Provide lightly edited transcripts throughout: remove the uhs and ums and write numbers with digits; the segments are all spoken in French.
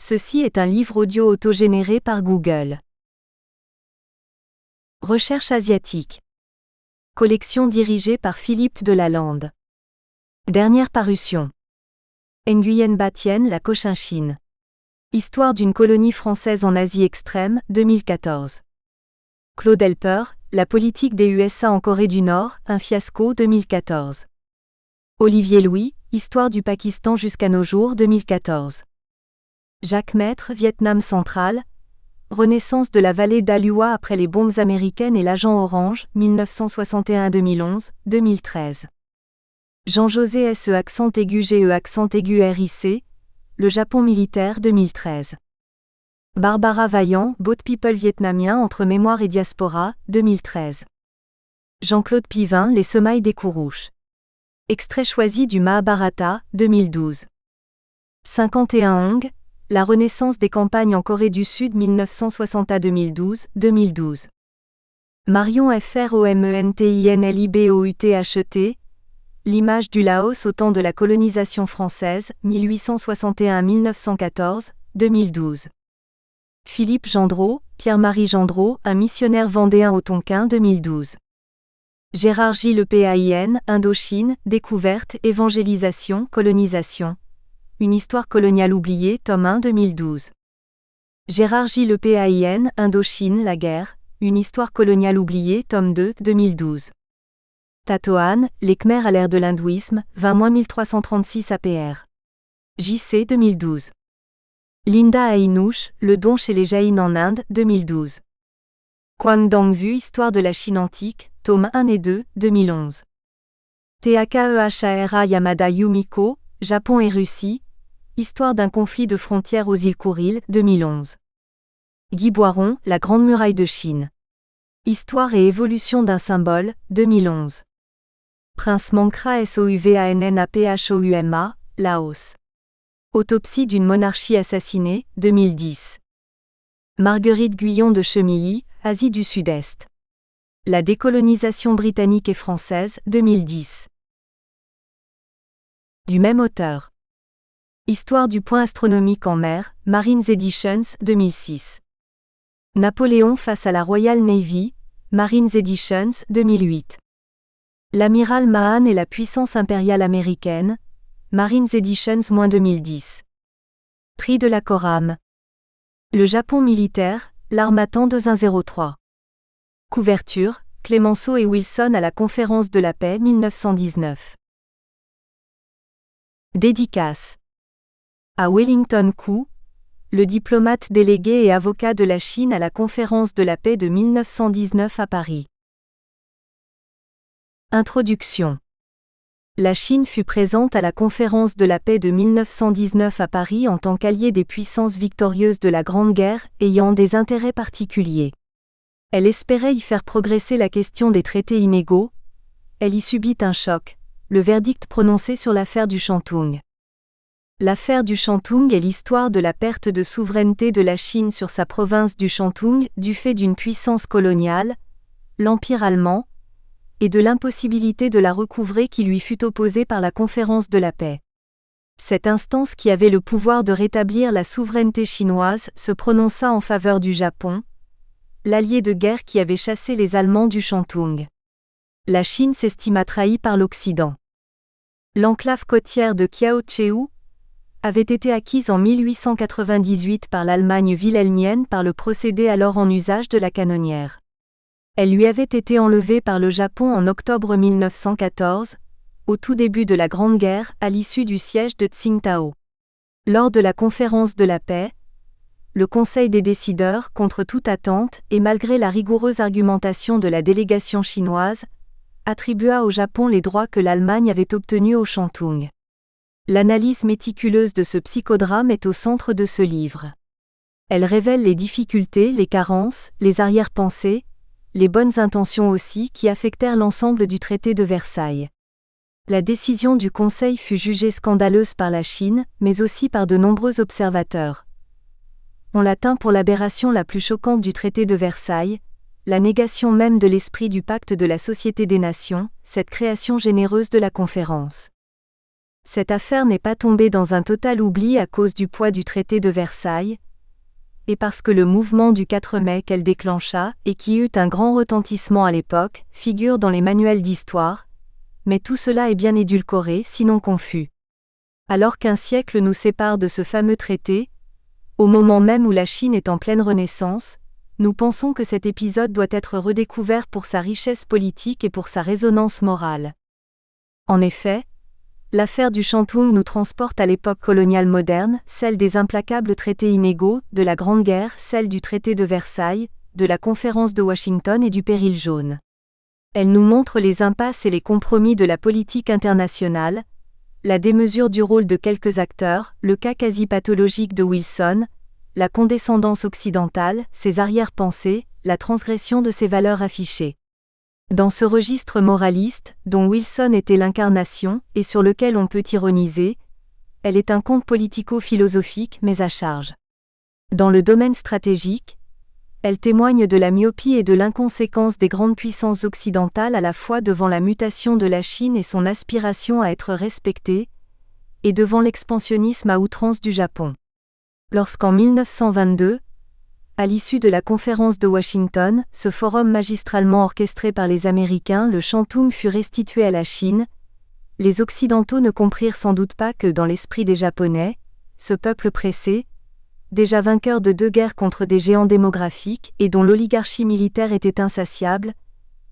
Ceci est un livre audio autogénéré par Google. Recherche asiatique. Collection dirigée par Philippe Delalande. Dernière parution. Nguyen Ba Thien, la Cochinchine. Histoire d'une colonie française en Asie extrême, 2014. Claude Helper, La politique des USA en Corée du Nord, un fiasco, 2014. Olivier Louis, Histoire du Pakistan jusqu'à nos jours, 2014. Jacques Maître, Vietnam central. Renaissance de la vallée d'Alua après les bombes américaines et l'agent orange, 1961-2011, 2013. Jean-José SE accent aigu GE accent aigu RIC. Le Japon militaire, 2013. Barbara Vaillant, Boat People vietnamien entre mémoire et diaspora, 2013. Jean-Claude Pivin, Les semailles des Kourouches. Extrait choisi du Mahabharata, 2012. 51 Hong, La renaissance des campagnes en Corée du Sud 1960 à 2012, 2012. Marion Fromentinlibouthet. L'image du Laos au temps de la colonisation française, 1861-1914, 2012. Philippe Gendreau, Pierre-Marie Gendreau, un missionnaire vendéen au Tonkin, 2012. Gérard Gilles Pain, Indochine, découverte, évangélisation, colonisation. Une histoire coloniale oubliée, tome 1, 2012. Gérard Gilles Pain, Indochine, la guerre. Une histoire coloniale oubliée, tome 2, 2012. Tatoan, Les Khmers à l'ère de l'hindouisme, 20-1336 APR. JC 2012. Linda Hainouch, Le don chez les Jaïns en Inde, 2012. Quang Dongvu, Histoire de la Chine antique, tome 1 et 2, 2011. Takehara Yamada Yumiko, Japon et Russie. Histoire d'un conflit de frontières aux îles Kouriles, 2011. Guy Boiron, La Grande Muraille de Chine. Histoire et évolution d'un symbole, 2011. Prince Mankra Souvannaphouma, Laos. Autopsie d'une monarchie assassinée, 2010. Marguerite Guyon de Chemilly, Asie du Sud-Est. La décolonisation britannique et française, 2010. Du même auteur. Histoire du point astronomique en mer, Marines Editions, 2006. Napoléon face à la Royal Navy, Marines Editions, 2008. L'amiral Mahan et la puissance impériale américaine, Marines Editions, 2010. Prix de la Coram. Le Japon militaire, l'Harmattan 2103. Couverture, Clemenceau et Wilson à la Conférence de la Paix 1919. Dédicace. À Wellington Koo, le diplomate délégué et avocat de la Chine à la Conférence de la Paix de 1919 à Paris. Introduction. La Chine fut présente à la Conférence de la Paix de 1919 à Paris en tant qu'allié des puissances victorieuses de la Grande Guerre, ayant des intérêts particuliers. Elle espérait y faire progresser la question des traités inégaux. Elle y subit un choc, le verdict prononcé sur l'affaire du Shantung. L'affaire du Shantung est l'histoire de la perte de souveraineté de la Chine sur sa province du Shantung du fait d'une puissance coloniale, l'Empire allemand, et de l'impossibilité de la recouvrer qui lui fut opposée par la Conférence de la Paix. Cette instance qui avait le pouvoir de rétablir la souveraineté chinoise se prononça en faveur du Japon, l'allié de guerre qui avait chassé les Allemands du Shantung. La Chine s'estima trahie par l'Occident. L'enclave côtière de Kiaocheu avait été acquise en 1898 par l'Allemagne wilhelmienne par le procédé alors en usage de la canonnière. Elle lui avait été enlevée par le Japon en octobre 1914, au tout début de la Grande Guerre, à l'issue du siège de Tsingtao. Lors de la Conférence de la Paix, le Conseil des décideurs, contre toute attente et malgré la rigoureuse argumentation de la délégation chinoise, attribua au Japon les droits que l'Allemagne avait obtenus au Shantung. L'analyse méticuleuse de ce psychodrame est au centre de ce livre. Elle révèle les difficultés, les carences, les arrière-pensées, les bonnes intentions aussi qui affectèrent l'ensemble du traité de Versailles. La décision du Conseil fut jugée scandaleuse par la Chine, mais aussi par de nombreux observateurs. On la tint pour l'aberration la plus choquante du traité de Versailles, la négation même de l'esprit du pacte de la Société des Nations, cette création généreuse de la conférence. Cette affaire n'est pas tombée dans un total oubli à cause du poids du traité de Versailles, et parce que le mouvement du 4 mai qu'elle déclencha, et qui eut un grand retentissement à l'époque, figure dans les manuels d'histoire, mais tout cela est bien édulcoré, sinon confus. Alors qu'un siècle nous sépare de ce fameux traité, au moment même où la Chine est en pleine renaissance, nous pensons que cet épisode doit être redécouvert pour sa richesse politique et pour sa résonance morale. En effet, l'affaire du Shantung nous transporte à l'époque coloniale moderne, celle des implacables traités inégaux, de la Grande Guerre, celle du traité de Versailles, de la conférence de Washington et du péril jaune. Elle nous montre les impasses et les compromis de la politique internationale, la démesure du rôle de quelques acteurs, le cas quasi pathologique de Wilson, la condescendance occidentale, ses arrière-pensées, la transgression de ses valeurs affichées. Dans ce registre moraliste, dont Wilson était l'incarnation, et sur lequel on peut ironiser, elle est un conte politico-philosophique mais à charge. Dans le domaine stratégique, elle témoigne de la myopie et de l'inconséquence des grandes puissances occidentales à la fois devant la mutation de la Chine et son aspiration à être respectée, et devant l'expansionnisme à outrance du Japon. Lorsqu'en 1922, à l'issue de la conférence de Washington, ce forum magistralement orchestré par les Américains, le Shantung fut restitué à la Chine, les Occidentaux ne comprirent sans doute pas que dans l'esprit des Japonais, ce peuple pressé, déjà vainqueur de 2 guerres contre des géants démographiques et dont l'oligarchie militaire était insatiable,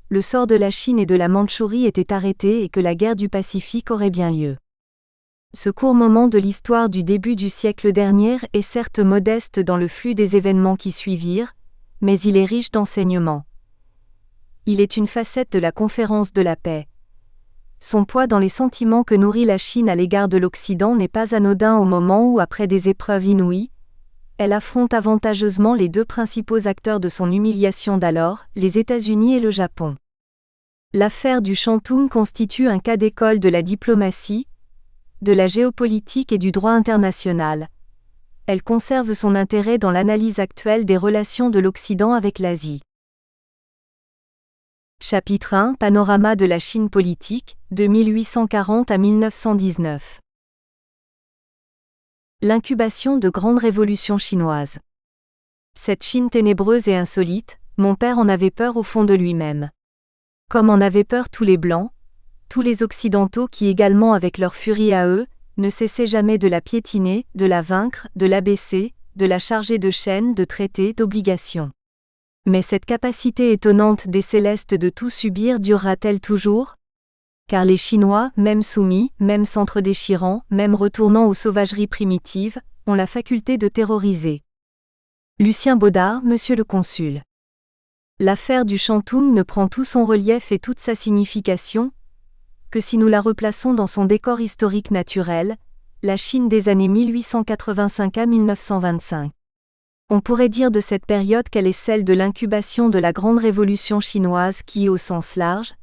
le sort de la Chine et de la Mandchourie était arrêté et que la guerre du Pacifique aurait bien lieu. Ce court moment de l'histoire du début du siècle dernier est certes modeste dans le flux des événements qui suivirent, mais il est riche d'enseignements. Il est une facette de la conférence de la paix. Son poids dans les sentiments que nourrit la Chine à l'égard de l'Occident n'est pas anodin au moment où, après des épreuves inouïes, elle affronte avantageusement les 2 principaux acteurs de son humiliation d'alors, les États-Unis et le Japon. L'affaire du Shantung constitue un cas d'école de la diplomatie, de la géopolitique et du droit international. Elle conserve son intérêt dans l'analyse actuelle des relations de l'Occident avec l'Asie. Chapitre 1 Panorama de la Chine politique, de 1840 à 1919. L'incubation de grandes révolutions chinoises. Cette Chine ténébreuse et insolite, mon père en avait peur au fond de lui-même. Comme en avaient peur tous les Blancs, tous les Occidentaux qui également avec leur furie à eux, ne cessaient jamais de la piétiner, de la vaincre, de l'abaisser, de la charger de chaînes, de traités, d'obligations. Mais cette capacité étonnante des Célestes de tout subir durera-t-elle toujours ? Car les Chinois, même soumis, même s'entre-déchirant, même retournant aux sauvageries primitives, ont la faculté de terroriser. Lucien Baudard, Monsieur le Consul. L'affaire du Shantung ne prend tout son relief et toute sa signification que si nous la replaçons dans son décor historique naturel, la Chine des années 1885 à 1925. On pourrait dire de cette période qu'elle est celle de l'incubation de la Grande Révolution chinoise qui, au sens large,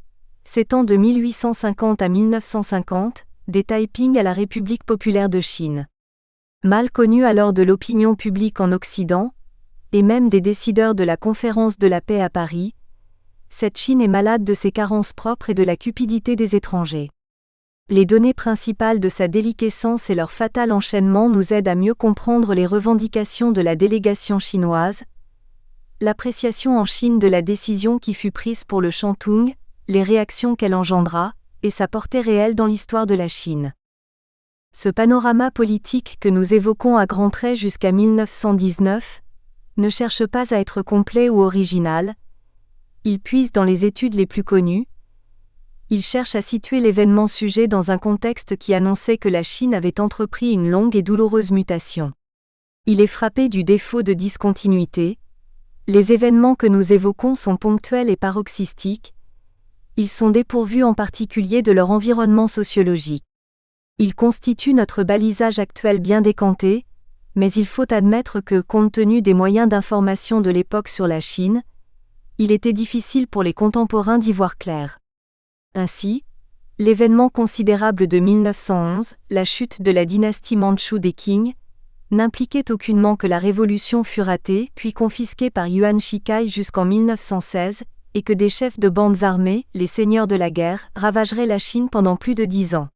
s'étend de 1850 à 1950, des Taiping à la République populaire de Chine. Mal connue alors de l'opinion publique en Occident, et même des décideurs de la Conférence de la paix à Paris, cette Chine est malade de ses carences propres et de la cupidité des étrangers. Les données principales de sa déliquescence et leur fatal enchaînement nous aident à mieux comprendre les revendications de la délégation chinoise, l'appréciation en Chine de la décision qui fut prise pour le Shantung, les réactions qu'elle engendra, et sa portée réelle dans l'histoire de la Chine. Ce panorama politique que nous évoquons à grands traits jusqu'à 1919 ne cherche pas à être complet ou original. Il puise dans les études les plus connues. Il cherche à situer l'événement sujet dans un contexte qui annonçait que la Chine avait entrepris une longue et douloureuse mutation. Il est frappé du défaut de discontinuité. Les événements que nous évoquons sont ponctuels et paroxystiques. Ils sont dépourvus en particulier de leur environnement sociologique. Ils constituent notre balisage actuel bien décanté, mais il faut admettre que, compte tenu des moyens d'information de l'époque sur la Chine, il était difficile pour les contemporains d'y voir clair. Ainsi, l'événement considérable de 1911, la chute de la dynastie mandchoue des Qing, n'impliquait aucunement que la révolution fut ratée puis confisquée par Yuan Shikai jusqu'en 1916, et que des chefs de bandes armées, les seigneurs de la guerre, ravageraient la Chine pendant plus de 10 ans.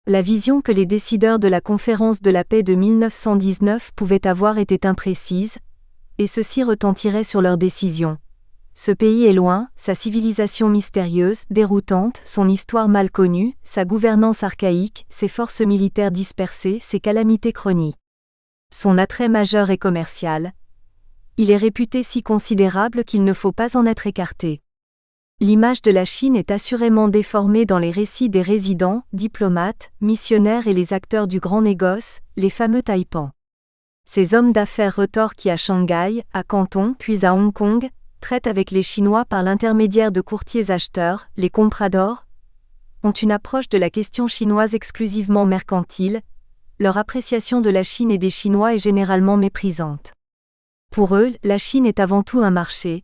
La vision que les décideurs de la conférence de la paix de 1919 pouvaient avoir était imprécise, et ceci retentirait sur leurs décisions. Ce pays est loin, sa civilisation mystérieuse, déroutante, son histoire mal connue, sa gouvernance archaïque, ses forces militaires dispersées, ses calamités chroniques. Son attrait majeur est commercial. Il est réputé si considérable qu'il ne faut pas en être écarté. L'image de la Chine est assurément déformée dans les récits des résidents, diplomates, missionnaires et les acteurs du grand négoce, les fameux taipans. Ces hommes d'affaires retorqués à Shanghai, à Canton puis à Hong Kong, traitent avec les Chinois par l'intermédiaire de courtiers acheteurs, les compradors, ont une approche de la question chinoise exclusivement mercantile, leur appréciation de la Chine et des Chinois est généralement méprisante. Pour eux, la Chine est avant tout un marché.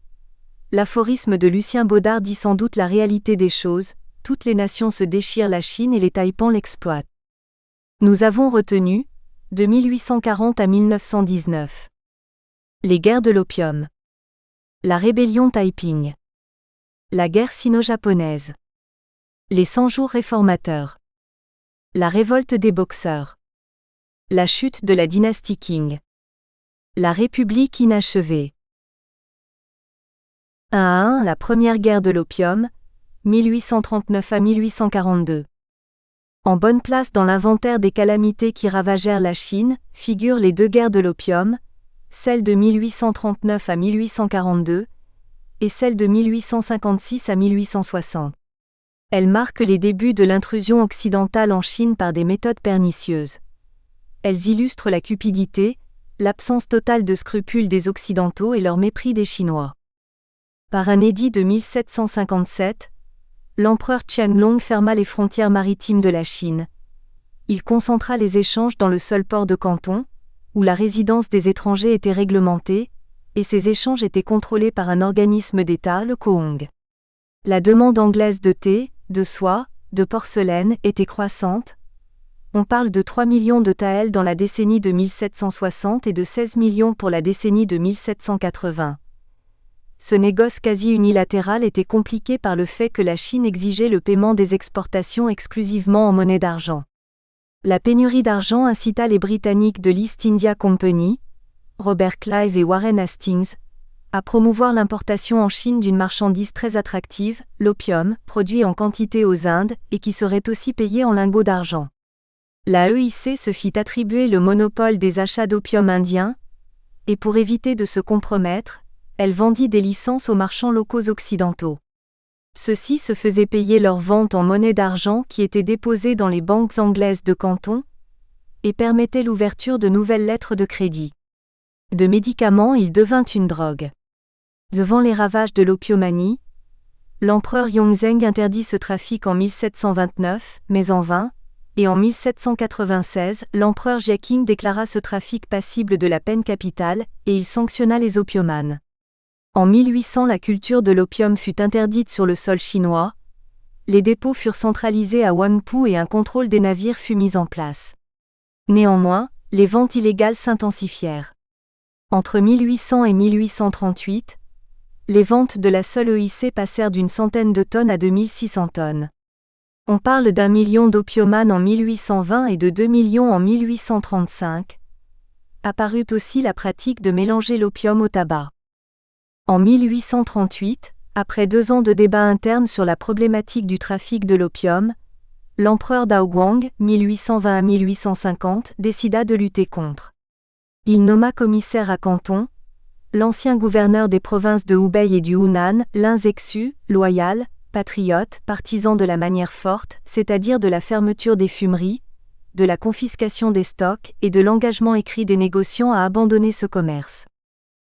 L'aphorisme de Lucien Baudard dit sans doute la réalité des choses, toutes les nations se déchirent la Chine et les taipans l'exploitent. Nous avons retenu, de 1840 à 1919. Les guerres de l'opium. La rébellion Taiping. La guerre sino-japonaise. Les 100 jours réformateurs. La révolte des boxeurs. La chute de la dynastie Qing. La République inachevée. 1 à 1 La première guerre de l'opium, 1839 à 1842. En bonne place dans l'inventaire des calamités qui ravagèrent la Chine, figurent les deux guerres de l'opium, celle de 1839 à 1842, et celle de 1856 à 1860. Elles marquent les débuts de l'intrusion occidentale en Chine par des méthodes pernicieuses. Elles illustrent la cupidité, l'absence totale de scrupules des Occidentaux et leur mépris des Chinois. Par un édit de 1757, l'empereur Qianlong ferma les frontières maritimes de la Chine. Il concentra les échanges dans le seul port de Canton, où la résidence des étrangers était réglementée, et ces échanges étaient contrôlés par un organisme d'État, le Cohong. La demande anglaise de thé, de soie, de porcelaine était croissante. On parle de 3 millions de taels dans la décennie de 1760 et de 16 millions pour la décennie de 1780. Ce négoce quasi unilatéral était compliqué par le fait que la Chine exigeait le paiement des exportations exclusivement en monnaie d'argent. La pénurie d'argent incita les Britanniques de l'East India Company, Robert Clive et Warren Hastings, à promouvoir l'importation en Chine d'une marchandise très attractive, l'opium, produit en quantité aux Indes et qui serait aussi payé en lingots d'argent. La EIC se fit attribuer le monopole des achats d'opium indien, et pour éviter de se compromettre, elle vendit des licences aux marchands locaux occidentaux. Ceux-ci se faisaient payer leurs ventes en monnaie d'argent qui était déposée dans les banques anglaises de Canton, et permettait l'ouverture de nouvelles lettres de crédit. De médicaments, il devint une drogue. Devant les ravages de l'opiomanie, l'empereur Yongzheng interdit ce trafic en 1729, mais en vain, et en 1796, l'empereur Jiaqing déclara ce trafic passible de la peine capitale, et il sanctionna les opiomanes. En 1800, la culture de l'opium fut interdite sur le sol chinois, les dépôts furent centralisés à Huangpu et un contrôle des navires fut mis en place. Néanmoins, les ventes illégales s'intensifièrent. Entre 1800 et 1838, les ventes de la seule EIC passèrent d'une centaine de tonnes à 2600 tonnes. On parle d'1 million d'opiomanes en 1820 et de 2 millions en 1835. Apparut aussi la pratique de mélanger l'opium au tabac. En 1838, après 2 ans de débats internes sur la problématique du trafic de l'opium, l'empereur Daoguang, 1820 à 1850, décida de lutter contre. Il nomma commissaire à Canton l'ancien gouverneur des provinces de Hubei et du Hunan, Lin Zexu, loyal, patriote, partisan de la manière forte, c'est-à-dire de la fermeture des fumeries, de la confiscation des stocks et de l'engagement écrit des négociants à abandonner ce commerce.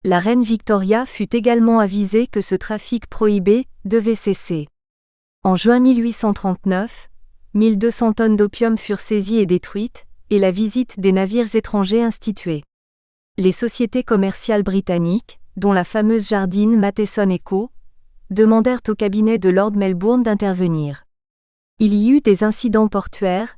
La reine Victoria fut également avisée que ce trafic prohibé devait cesser. En juin 1839, 1200 tonnes d'opium furent saisies et détruites, et la visite des navires étrangers instituée. Les sociétés commerciales britanniques, dont la fameuse Jardine Matheson & Co., demandèrent au cabinet de Lord Melbourne d'intervenir. Il y eut des incidents portuaires,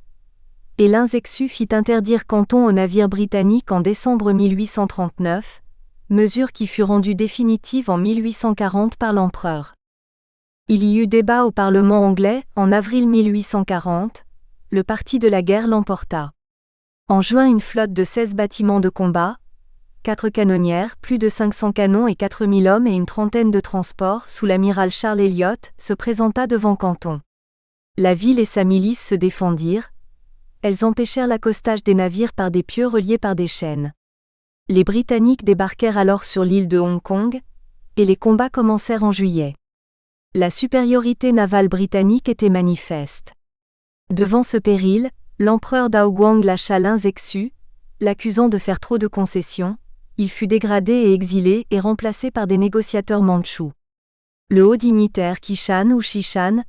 et Lin Zexu fit interdire Canton aux navires britanniques en décembre 1839, mesure qui fut rendue définitive en 1840 par l'empereur. Il y eut débat au Parlement anglais, en avril 1840, le parti de la guerre l'emporta. En juin, une flotte de 16 bâtiments de combat, 4 canonnières, plus de 500 canons et 4000 hommes et une trentaine de transports sous l'amiral Charles Elliott se présenta devant Canton. La ville et sa milice se défendirent. Elles empêchèrent l'accostage des navires par des pieux reliés par des chaînes. Les Britanniques débarquèrent alors sur l'île de Hong Kong, et les combats commencèrent en juillet. La supériorité navale britannique était manifeste. Devant ce péril, l'empereur Daoguang lâcha l'un Zexu, l'accusant de faire trop de concessions. Il fut dégradé et exilé et remplacé par des négociateurs mandchous. Le haut dignitaire Qishan ou Shishan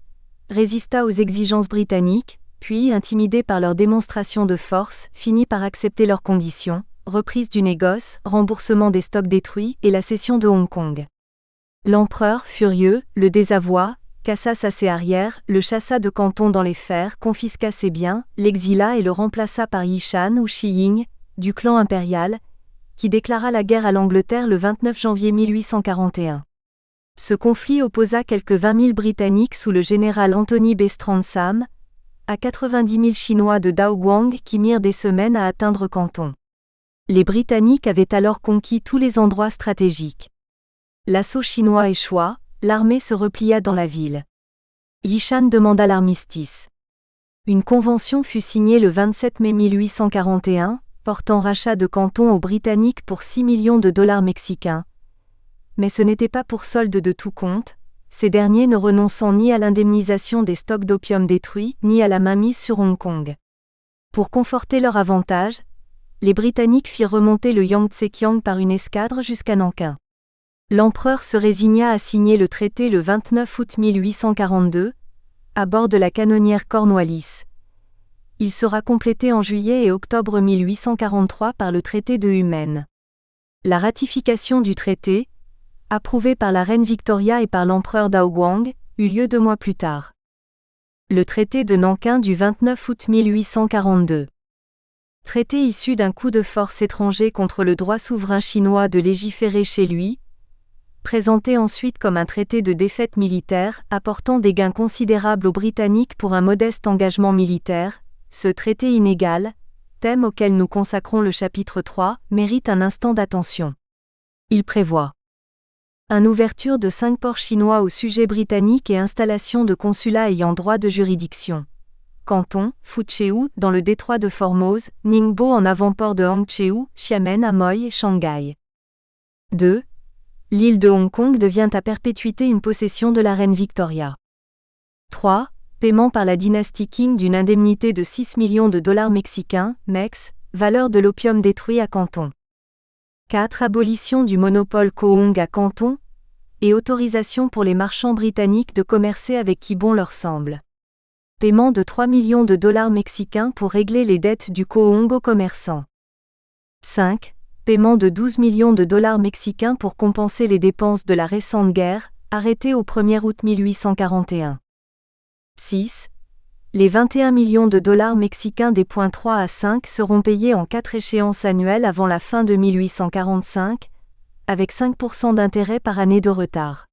résista aux exigences britanniques, puis, intimidé par leur démonstration de force, finit par accepter leurs conditions, reprise du négoce, remboursement des stocks détruits et la cession de Hong Kong. L'empereur, furieux, le désavoua, cassa ses arrières, le chassa de Canton dans les fers, confisqua ses biens, l'exila et le remplaça par Yishan ou Shi Ying, du clan impérial, qui déclara la guerre à l'Angleterre le 29 janvier 1841. Ce conflit opposa quelques 20 000 Britanniques sous le général Anthony Bestrand-Sam, à 90 000 Chinois de Daoguang qui mirent des semaines à atteindre Canton. Les Britanniques avaient alors conquis tous les endroits stratégiques. L'assaut chinois échoua, l'armée se replia dans la ville. Yishan demanda l'armistice. Une convention fut signée le 27 mai 1841, portant rachat de Canton aux Britanniques pour 6 millions de dollars mexicains. Mais ce n'était pas pour solde de tout compte, ces derniers ne renonçant ni à l'indemnisation des stocks d'opium détruits ni à la mainmise sur Hong Kong. Pour conforter leur avantage, les Britanniques firent remonter le Yangtze-Kiang par une escadre jusqu'à Nankin. L'empereur se résigna à signer le traité le 29 août 1842, à bord de la canonnière Cornwallis. Il sera complété en juillet et octobre 1843 par le traité de Humen. La ratification du traité, approuvé par la reine Victoria et par l'empereur Daoguang, eut lieu 2 mois plus tard. Le traité de Nankin du 29 août 1842. Traité issu d'un coup de force étranger contre le droit souverain chinois de légiférer chez lui, présenté ensuite comme un traité de défaite militaire apportant des gains considérables aux Britanniques pour un modeste engagement militaire, ce traité inégal, thème auquel nous consacrons le chapitre 3, mérite un instant d'attention. Il prévoit une ouverture de 5 ports chinois au sujet britannique et installation de consulats ayant droit de juridiction. Canton, Fuzhou, dans le détroit de Formose, Ningbo en avant-port de Hangzhou, Xiamen, Amoy et Shanghai. 2. L'île de Hong Kong devient à perpétuité une possession de la reine Victoria. 3. Paiement par la dynastie Qing d'une indemnité de 6 millions de dollars mexicains, MEX, valeur de l'opium détruit à Canton. 4. Abolition du monopole Kohong à Canton, et autorisation pour les marchands britanniques de commercer avec qui bon leur semble. Paiement de 3 millions de dollars mexicains pour régler les dettes du Kohong aux commerçants. 5. Paiement de 12 millions de dollars mexicains pour compenser les dépenses de la récente guerre, arrêtée au 1er août 1841. 6. Les 21 millions de dollars mexicains des points 3 à 5 seront payés en 4 échéances annuelles avant la fin de 1845, avec 5% d'intérêt par année de retard.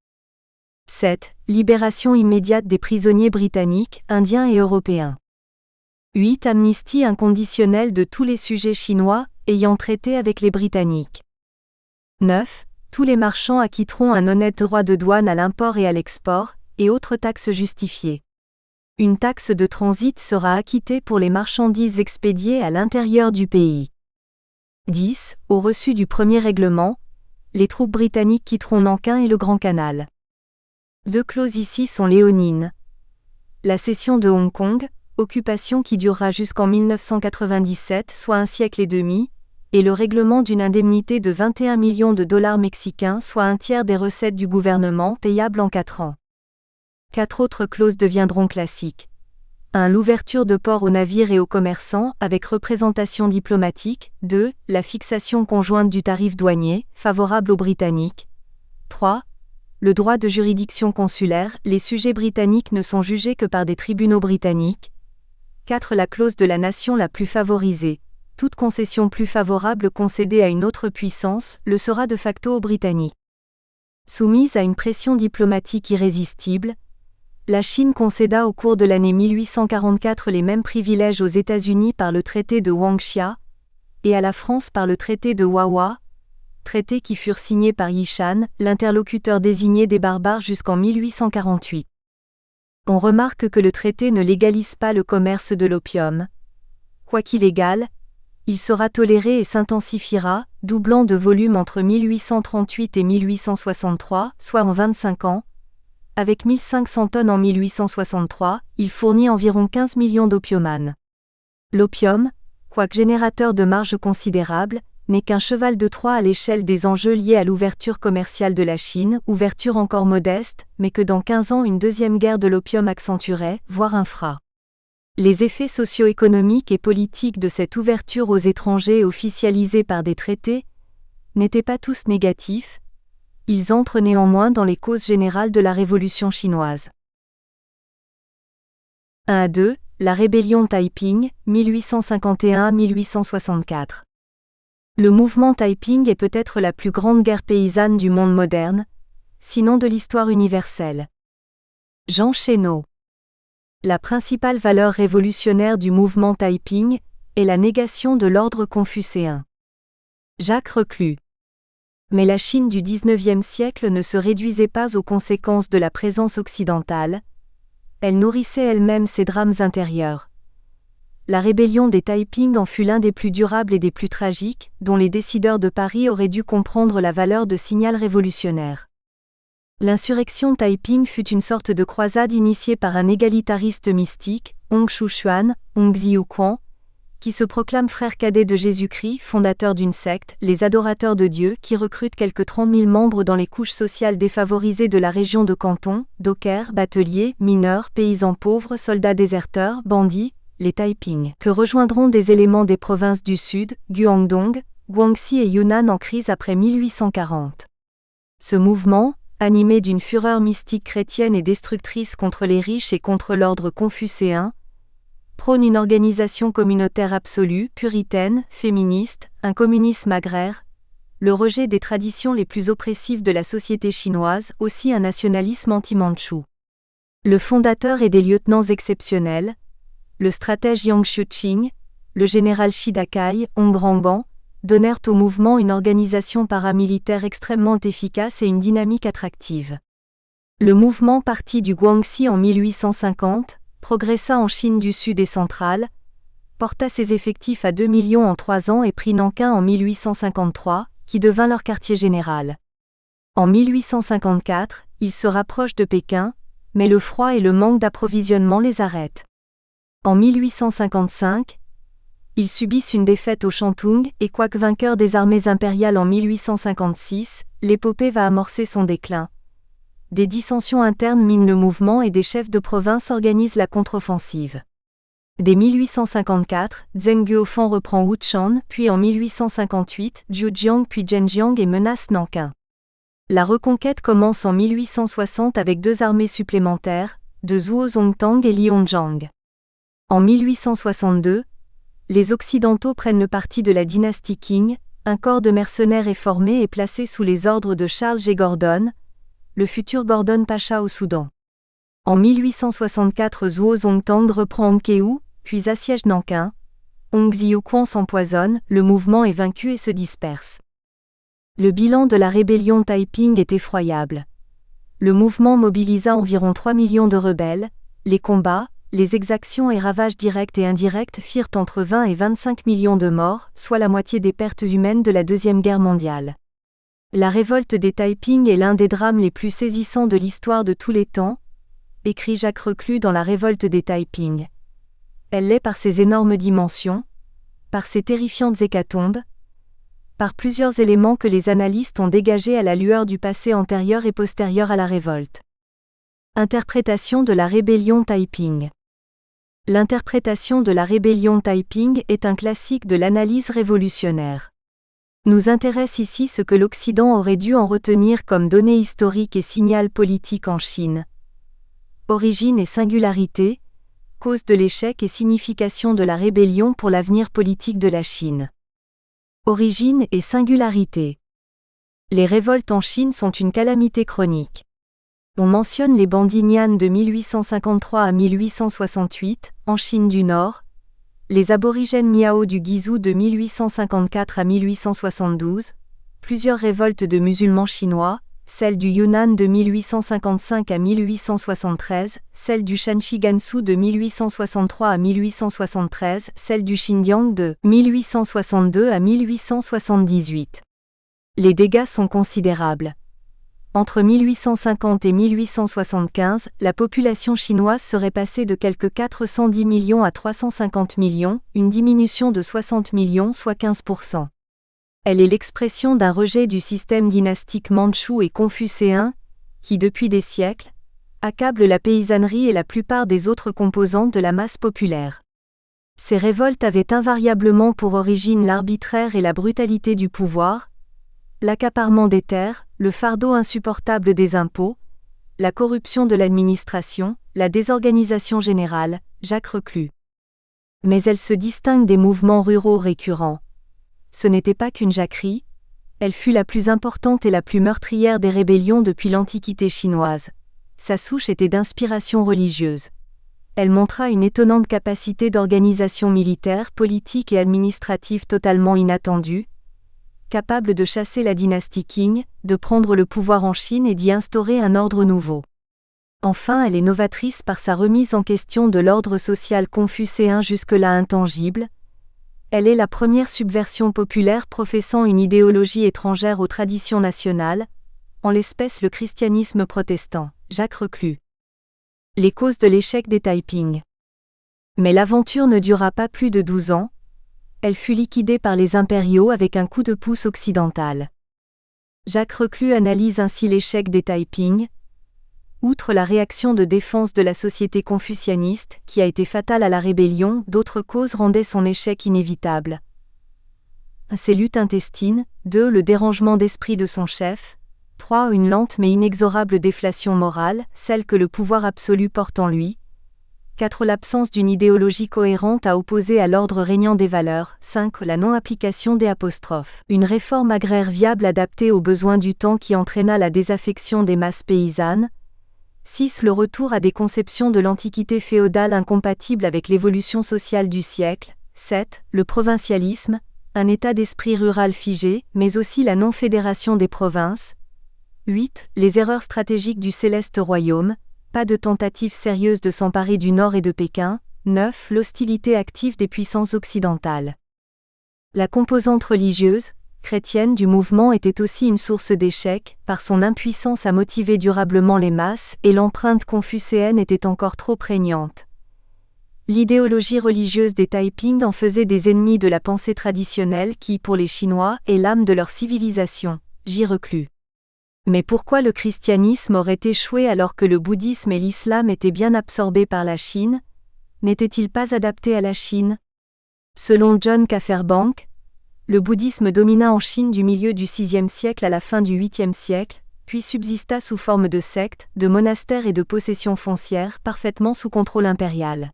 7. Libération immédiate des prisonniers britanniques, indiens et européens. 8. Amnistie inconditionnelle de tous les sujets chinois ayant traité avec les Britanniques. 9. Tous les marchands acquitteront un honnête droit de douane à l'import et à l'export, et autres taxes justifiées. Une taxe de transit sera acquittée pour les marchandises expédiées à l'intérieur du pays. 10. Au reçu du premier règlement, les troupes britanniques quitteront Nankin et le Grand Canal. 2 clauses ici sont léonines. La cession de Hong Kong, occupation qui durera jusqu'en 1997, soit un siècle et demi, et le règlement d'une indemnité de 21 millions de dollars mexicains, soit un tiers des recettes du gouvernement, payable en 4 ans. 4 autres clauses deviendront classiques. 1. L'ouverture de ports aux navires et aux commerçants, avec représentation diplomatique. 2. La fixation conjointe du tarif douanier, favorable aux Britanniques. 3. Le droit de juridiction consulaire, les sujets britanniques ne sont jugés que par des tribunaux britanniques. 4. La clause de la nation la plus favorisée. Toute concession plus favorable concédée à une autre puissance le sera de facto aux Britanniques. Soumise à une pression diplomatique irrésistible, La Chine concéda au cours de l'année 1844 les mêmes privilèges aux États-Unis par le traité de Huangxia, et à la France par le traité de Huaihua, traités qui furent signés par Yishan, l'interlocuteur désigné des barbares jusqu'en 1848. On remarque que le traité ne légalise pas le commerce de l'opium. Quoiqu'il illégal, il sera toléré et s'intensifiera, doublant de volume entre 1838 et 1863, soit en 25 ans. Avec 1500 tonnes en 1863, il fournit environ 15 millions d'opiomanes. L'opium, quoique générateur de marges considérables, n'est qu'un cheval de Troie à l'échelle des enjeux liés à l'ouverture commerciale de la Chine, ouverture encore modeste, mais que dans 15 ans une deuxième guerre de l'opium accentuerait, voire infra. Les effets socio-économiques et politiques de cette ouverture aux étrangers officialisés par des traités n'étaient pas tous négatifs, ils entrent néanmoins dans les causes générales de la révolution chinoise. 1 à 2, la rébellion Taiping, 1851-1864. Le mouvement Taiping est peut-être la plus grande guerre paysanne du monde moderne, sinon de l'histoire universelle. Jean Chénault. La principale valeur révolutionnaire du mouvement Taiping est la négation de l'ordre confucéen. Jacques Reclus. Mais la Chine du XIXe siècle ne se réduisait pas aux conséquences de la présence occidentale, elle nourrissait elle-même ses drames intérieurs. La rébellion des Taiping en fut l'un des plus durables et des plus tragiques, dont les décideurs de Paris auraient dû comprendre la valeur de signal révolutionnaire. L'insurrection Taiping fut une sorte de croisade initiée par un égalitariste mystique, Hong Xiuquan, Hong Xiuquan, qui se proclame frère cadet de Jésus-Christ, fondateur d'une secte, les adorateurs de Dieu, qui recrute quelques 30 000 membres dans les couches sociales défavorisées de la région de Canton, dockers, bateliers, mineurs, paysans pauvres, soldats déserteurs, bandits, les Taiping, que rejoindront des éléments des provinces du Sud, Guangdong, Guangxi et Yunnan en crise après 1840. Ce mouvement, animé d'une fureur mystique chrétienne et destructrice contre les riches et contre l'ordre confucéen, prône une organisation communautaire absolue, puritaine, féministe, un communisme agraire, le rejet des traditions les plus oppressives de la société chinoise, aussi un nationalisme anti-mandchou. Le fondateur est des lieutenants exceptionnels, le stratège Yang Xiuqing, le général Shi Dakai, Hong Rangan, donnèrent au mouvement une organisation paramilitaire extrêmement efficace et une dynamique attractive. Le mouvement parti du Guangxi en 1850, progressa en Chine du Sud et centrale, porta ses effectifs à 2 millions en 3 ans et prit Nankin en 1853, qui devint leur quartier général. En 1854, ils se rapprochent de Pékin, mais le froid et le manque d'approvisionnement les arrêtent. En 1855, ils subissent une défaite au Shantung et quoique vainqueurs des armées impériales en 1856, l'épopée va amorcer son déclin. Des dissensions internes minent le mouvement et des chefs de province organisent la contre-offensive. Dès 1854, Zheng Guofan reprend Wuchang, puis en 1858, Zhujiang puis Zhenjiang et menace Nankin. La reconquête commence en 1860 avec 2 armées supplémentaires, de Zhuo Zongtang et Li Hongzhang. En 1862, les Occidentaux prennent le parti de la dynastie Qing, un corps de mercenaires est formé et placé sous les ordres de Charles G. Gordon, le futur Gordon Pacha au Soudan. En 1864, Zhuo Zongtang reprend Hongkéou, puis assiège Nankin. Hong Xiuquan s'empoisonne, le mouvement est vaincu et se disperse. Le bilan de la rébellion Taiping est effroyable. Le mouvement mobilisa environ 3 millions de rebelles, les combats, les exactions et ravages directs et indirects firent entre 20 et 25 millions de morts, soit la moitié des pertes humaines de la Deuxième Guerre mondiale. La révolte des Taiping est l'un des drames les plus saisissants de l'histoire de tous les temps, écrit Jacques Reclus dans La révolte des Taiping. Elle l'est par ses énormes dimensions, par ses terrifiantes hécatombes, par plusieurs éléments que les analystes ont dégagés à la lueur du passé antérieur et postérieur à la révolte. Interprétation de la rébellion Taiping. L'interprétation de la rébellion Taiping est un classique de l'analyse révolutionnaire. Nous intéresse ici ce que l'Occident aurait dû en retenir comme données historiques et signal politique en Chine. Origine et singularité, cause de l'échec et signification de la rébellion pour l'avenir politique de la Chine. Origine et singularité. Les révoltes en Chine sont une calamité chronique. On mentionne les Bandinian de 1853 à 1868, en Chine du Nord, les aborigènes Miao du Guizhou de 1854 à 1872, plusieurs révoltes de musulmans chinois, celle du Yunnan de 1855 à 1873, celle du Shanxi Gansu de 1863 à 1873, celle du Xinjiang de 1862 à 1878. Les dégâts sont considérables. Entre 1850 et 1875, la population chinoise serait passée de quelque 410 millions à 350 millions, une diminution de 60 millions soit 15%. Elle est l'expression d'un rejet du système dynastique mandchou et confucéen, qui depuis des siècles, accable la paysannerie et la plupart des autres composantes de la masse populaire. Ces révoltes avaient invariablement pour origine l'arbitraire et la brutalité du pouvoir, l'accaparement des terres, le fardeau insupportable des impôts, la corruption de l'administration, la désorganisation générale, Jacques Reclus. Mais elle se distingue des mouvements ruraux récurrents. Ce n'était pas qu'une jacquerie, elle fut la plus importante et la plus meurtrière des rébellions depuis l'Antiquité chinoise. Sa souche était d'inspiration religieuse. Elle montra une étonnante capacité d'organisation militaire, politique et administrative totalement inattendue, capable de chasser la dynastie Qing, de prendre le pouvoir en Chine et d'y instaurer un ordre nouveau. Enfin, elle est novatrice par sa remise en question de l'ordre social confucéen jusque-là intangible. Elle est la première subversion populaire professant une idéologie étrangère aux traditions nationales, en l'espèce le christianisme protestant, Jacques Reclus. Les causes de l'échec des Taiping. Mais l'aventure ne dura pas plus de 12 ans. Elle fut liquidée par les impériaux avec un coup de pouce occidental. Jacques Reclus analyse ainsi l'échec des Taiping. Outre la réaction de défense de la société confucianiste, qui a été fatale à la rébellion, d'autres causes rendaient son échec inévitable. Ses luttes intestines, 2. Le dérangement d'esprit de son chef, 3. Une lente mais inexorable déflation morale, celle que le pouvoir absolu porte en lui, 4. L'absence d'une idéologie cohérente à opposer à l'ordre régnant des valeurs. 5. La non-application des apostrophes. Une réforme agraire viable adaptée aux besoins du temps qui entraîna la désaffection des masses paysannes. 6. Le retour à des conceptions de l'Antiquité féodale incompatibles avec l'évolution sociale du siècle. 7. Le provincialisme, un état d'esprit rural figé, mais aussi la non-fédération des provinces. 8. Les erreurs stratégiques du céleste royaume. Pas de tentative sérieuse de s'emparer du Nord et de Pékin. 9. L'hostilité active des puissances occidentales. La composante religieuse, chrétienne du mouvement était aussi une source d'échec, par son impuissance à motiver durablement les masses, et l'empreinte confucéenne était encore trop prégnante. L'idéologie religieuse des Taiping en faisait des ennemis de la pensée traditionnelle qui, pour les Chinois, est l'âme de leur civilisation. J. Reclus. Mais pourquoi le christianisme aurait échoué alors que le bouddhisme et l'islam étaient bien absorbés par la Chine? N'étaient-ils pas adaptés à la Chine? Selon John Kafferbank, le bouddhisme domina en Chine du milieu du VIe siècle à la fin du VIIIe siècle, puis subsista sous forme de sectes, de monastères et de possessions foncières parfaitement sous contrôle impérial.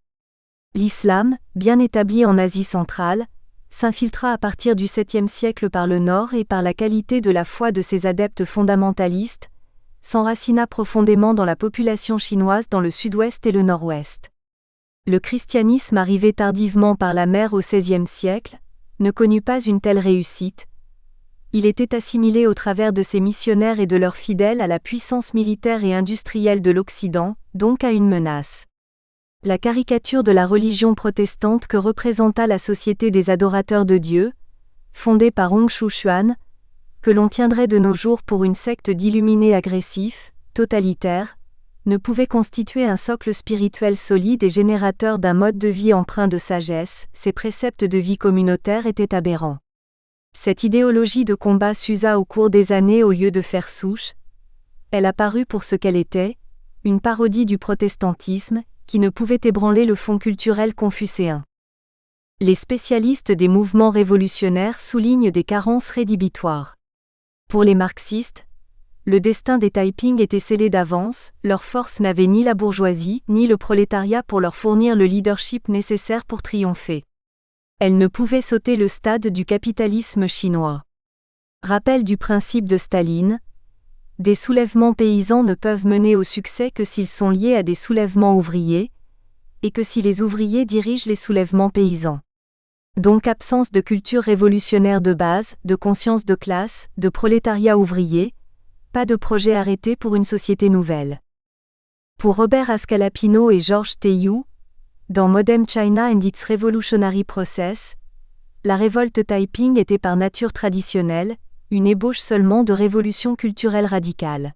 L'islam, bien établi en Asie centrale, s'infiltra à partir du VIIe siècle par le Nord et par la qualité de la foi de ses adeptes fondamentalistes, s'enracina profondément dans la population chinoise dans le sud-ouest et le nord-ouest. Le christianisme arrivé tardivement par la mer au XVIe siècle, ne connut pas une telle réussite. Il était assimilé au travers de ses missionnaires et de leurs fidèles à la puissance militaire et industrielle de l'Occident, donc à une menace. La caricature de la religion protestante que représenta la Société des adorateurs de Dieu, fondée par Hong Xiuquan, que l'on tiendrait de nos jours pour une secte d'illuminés agressifs, totalitaires, ne pouvait constituer un socle spirituel solide et générateur d'un mode de vie empreint de sagesse. Ses préceptes de vie communautaire étaient aberrants. Cette idéologie de combat s'usa au cours des années au lieu de faire souche. Elle apparut pour ce qu'elle était, une parodie du protestantisme, qui ne pouvait ébranler le fond culturel confucéen. Les spécialistes des mouvements révolutionnaires soulignent des carences rédhibitoires. Pour les marxistes, le destin des Taiping était scellé d'avance, leur force n'avait ni la bourgeoisie, ni le prolétariat pour leur fournir le leadership nécessaire pour triompher. Elles ne pouvaient sauter le stade du capitalisme chinois. Rappel du principe de Staline, des soulèvements paysans ne peuvent mener au succès que s'ils sont liés à des soulèvements ouvriers, et que si les ouvriers dirigent les soulèvements paysans. Donc absence de culture révolutionnaire de base, de conscience de classe, de prolétariat ouvrier, pas de projet arrêté pour une société nouvelle. Pour Robert Ascalapino et George Teilhou, dans Modern China and its Revolutionary Process, la révolte Taiping était par nature traditionnelle, une ébauche seulement de révolution culturelle radicale.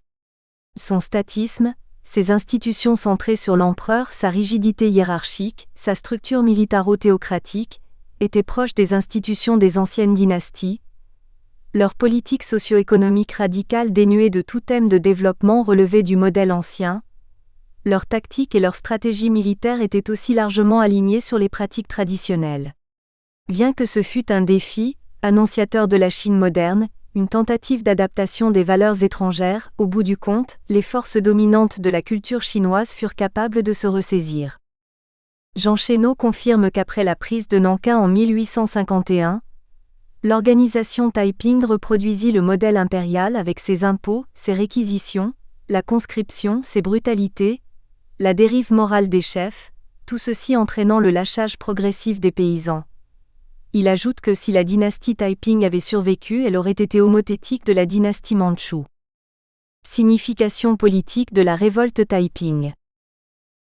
Son statisme, ses institutions centrées sur l'empereur, sa rigidité hiérarchique, sa structure militaro-théocratique, étaient proches des institutions des anciennes dynasties. Leur politique socio-économique radicale dénuée de tout thème de développement relevait du modèle ancien. Leur tactique et leur stratégie militaire étaient aussi largement alignées sur les pratiques traditionnelles. Bien que ce fût un défi, annonciateur de la Chine moderne, une tentative d'adaptation des valeurs étrangères, au bout du compte, les forces dominantes de la culture chinoise furent capables de se ressaisir. Jean Chénault confirme qu'après la prise de Nankin en 1851, l'organisation Taiping reproduisit le modèle impérial avec ses impôts, ses réquisitions, la conscription, ses brutalités, la dérive morale des chefs, tout ceci entraînant le lâchage progressif des paysans. Il ajoute que si la dynastie Taiping avait survécu, elle aurait été homothétique de la dynastie mandchoue. Signification politique de la révolte Taiping.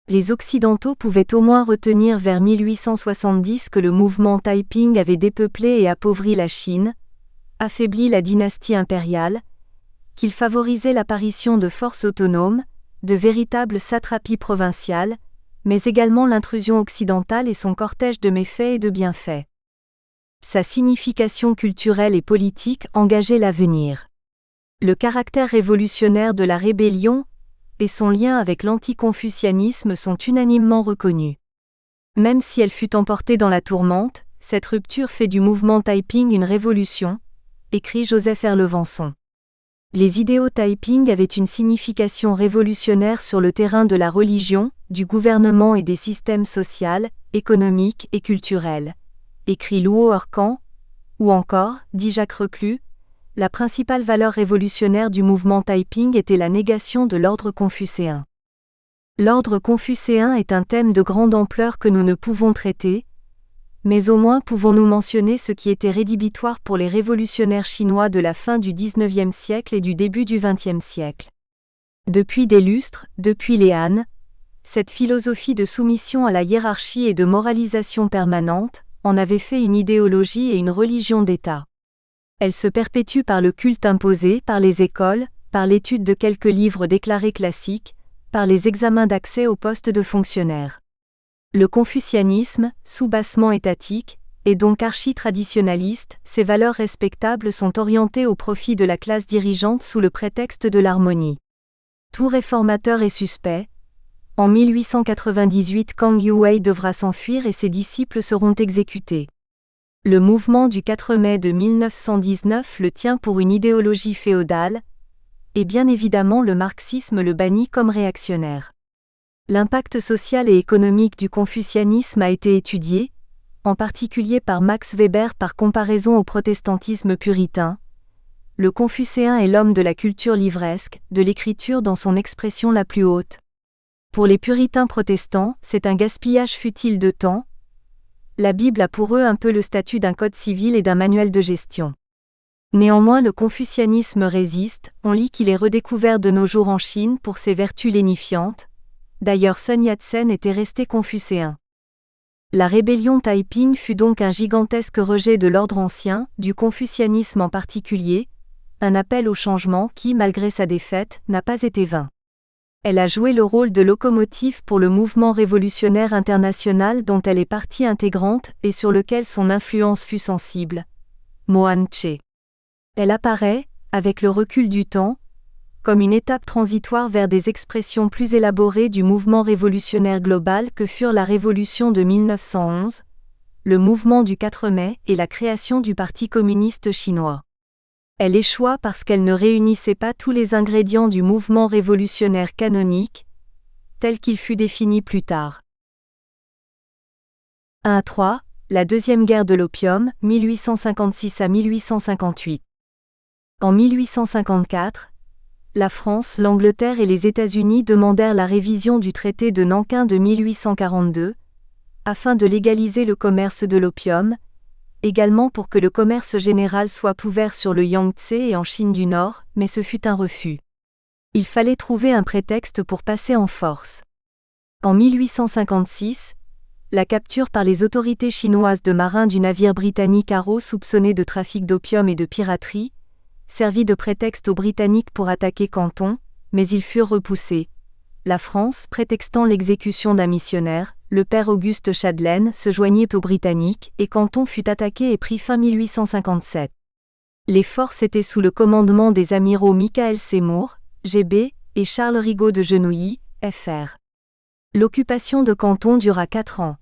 Les Occidentaux pouvaient au moins retenir vers 1870 que le mouvement Taiping avait dépeuplé et appauvri la Chine, affaibli la dynastie impériale, qu'il favorisait l'apparition de forces autonomes, de véritables satrapies provinciales, mais également l'intrusion occidentale et son cortège de méfaits et de bienfaits. Sa signification culturelle et politique engageait l'avenir. Le caractère révolutionnaire de la rébellion et son lien avec l'anticonfucianisme sont unanimement reconnus. Même si elle fut emportée dans la tourmente, cette rupture fait du mouvement Taiping une révolution, écrit Joseph Erlevançon. Les idéaux Taiping avaient une signification révolutionnaire sur le terrain de la religion, du gouvernement et des systèmes social, économiques et culturels, écrit Luo Ercan, ou encore, dit Jacques Reclus, la principale valeur révolutionnaire du mouvement Taiping était la négation de l'ordre confucéen. L'ordre confucéen est un thème de grande ampleur que nous ne pouvons traiter, mais au moins pouvons-nous mentionner ce qui était rédhibitoire pour les révolutionnaires chinois de la fin du XIXe siècle et du début du XXe siècle. Depuis des lustres, depuis les Han, cette philosophie de soumission à la hiérarchie et de moralisation permanente en avait fait une idéologie et une religion d'État. Elle se perpétue par le culte imposé, par les écoles, par l'étude de quelques livres déclarés classiques, par les examens d'accès au poste de fonctionnaire. Le confucianisme, soubassement étatique, est donc archi-traditionnaliste, ses valeurs respectables sont orientées au profit de la classe dirigeante sous le prétexte de l'harmonie. Tout réformateur est suspect. En 1898, Kang Youwei devra s'enfuir et ses disciples seront exécutés. Le mouvement du 4 mai de 1919 le tient pour une idéologie féodale, et bien évidemment le marxisme le bannit comme réactionnaire. L'impact social et économique du confucianisme a été étudié, en particulier par Max Weber par comparaison au protestantisme puritain. Le confucéen est l'homme de la culture livresque, de l'écriture dans son expression la plus haute. Pour les puritains protestants, c'est un gaspillage futile de temps. La Bible a pour eux un peu le statut d'un code civil et d'un manuel de gestion. Néanmoins le confucianisme résiste, on lit qu'il est redécouvert de nos jours en Chine pour ses vertus lénifiantes. D'ailleurs Sun Yat-sen était resté confucéen. La rébellion Taiping fut donc un gigantesque rejet de l'ordre ancien, du confucianisme en particulier, un appel au changement qui, malgré sa défaite, n'a pas été vain. Elle a joué le rôle de locomotive pour le mouvement révolutionnaire international dont elle est partie intégrante et sur lequel son influence fut sensible. Mohan Che. Elle apparaît, avec le recul du temps, comme une étape transitoire vers des expressions plus élaborées du mouvement révolutionnaire global que furent la Révolution de 1911, le mouvement du 4 mai et la création du Parti communiste chinois. Elle échoua parce qu'elle ne réunissait pas tous les ingrédients du mouvement révolutionnaire canonique, tel qu'il fut défini plus tard. 1-3, la Deuxième Guerre de l'Opium, 1856 à 1858. En 1854, la France, l'Angleterre et les États-Unis demandèrent la révision du traité de Nankin de 1842, afin de légaliser le commerce de l'opium, également pour que le commerce général soit ouvert sur le Yangtze et en Chine du Nord, mais ce fut un refus. Il fallait trouver un prétexte pour passer en force. En 1856, la capture par les autorités chinoises de marins du navire britannique Arrow soupçonné de trafic d'opium et de piraterie, servit de prétexte aux Britanniques pour attaquer Canton, mais ils furent repoussés. La France, prétextant l'exécution d'un missionnaire, le père Auguste Chadelaine, se joignit aux Britanniques et Canton fut attaqué et pris fin 1857. Les forces étaient sous le commandement des amiraux Michael Seymour, GB, et Charles Rigaud de Genouilly, Fr. L'occupation de Canton dura 4 ans.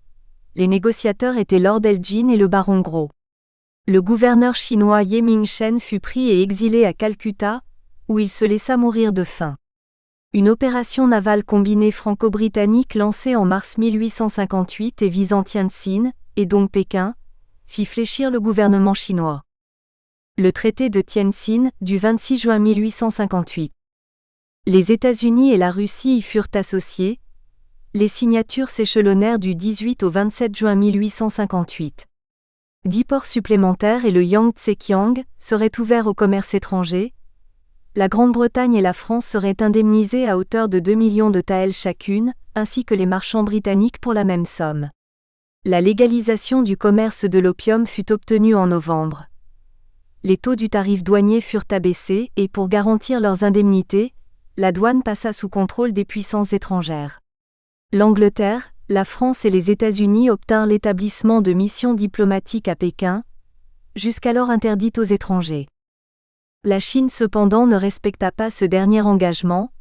Les négociateurs étaient Lord Elgin et le baron Gros. Le gouverneur chinois Ye Ming-shen fut pris et exilé à Calcutta, où il se laissa mourir de faim. Une opération navale combinée franco-britannique lancée en mars 1858 et visant Tientsin, et donc Pékin, fit fléchir le gouvernement chinois. Le traité de Tientsin, du 26 juin 1858. Les États-Unis et la Russie y furent associés. Les signatures s'échelonnèrent du 18 au 27 juin 1858. 10 ports supplémentaires et le Yangtze-Kiang seraient ouverts au commerce étranger. La Grande-Bretagne et la France seraient indemnisées à hauteur de 2 millions de taels chacune, ainsi que les marchands britanniques pour la même somme. La légalisation du commerce de l'opium fut obtenue en novembre. Les taux du tarif douanier furent abaissés et pour garantir leurs indemnités, la douane passa sous contrôle des puissances étrangères. L'Angleterre, la France et les États-Unis obtinrent l'établissement de missions diplomatiques à Pékin, jusqu'alors interdites aux étrangers. La Chine cependant ne respecta pas ce dernier engagement,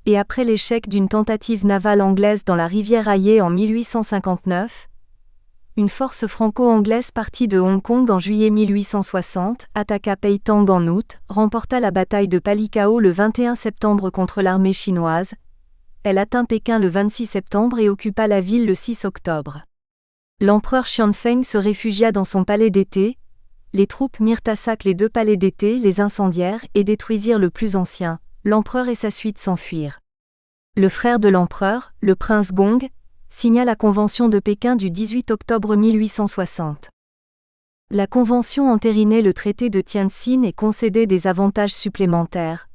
et après l'échec d'une tentative navale anglaise dans la rivière Aye en 1859, une force franco-anglaise partie de Hong Kong en juillet 1860 attaqua Peitang en août, remporta la bataille de Palikao le 21 septembre contre l'armée chinoise. Elle atteint Pékin le 26 septembre et occupa la ville le 6 octobre. L'empereur Xianfeng se réfugia dans son palais d'été. Les troupes mirent à sac les 2 palais d'été, les incendièrent et détruisirent le plus ancien. L'empereur et sa suite s'enfuirent. Le frère de l'empereur, le prince Gong, signa la Convention de Pékin du 18 octobre 1860. La Convention entérinait le traité de Tientsin et concédait des avantages supplémentaires.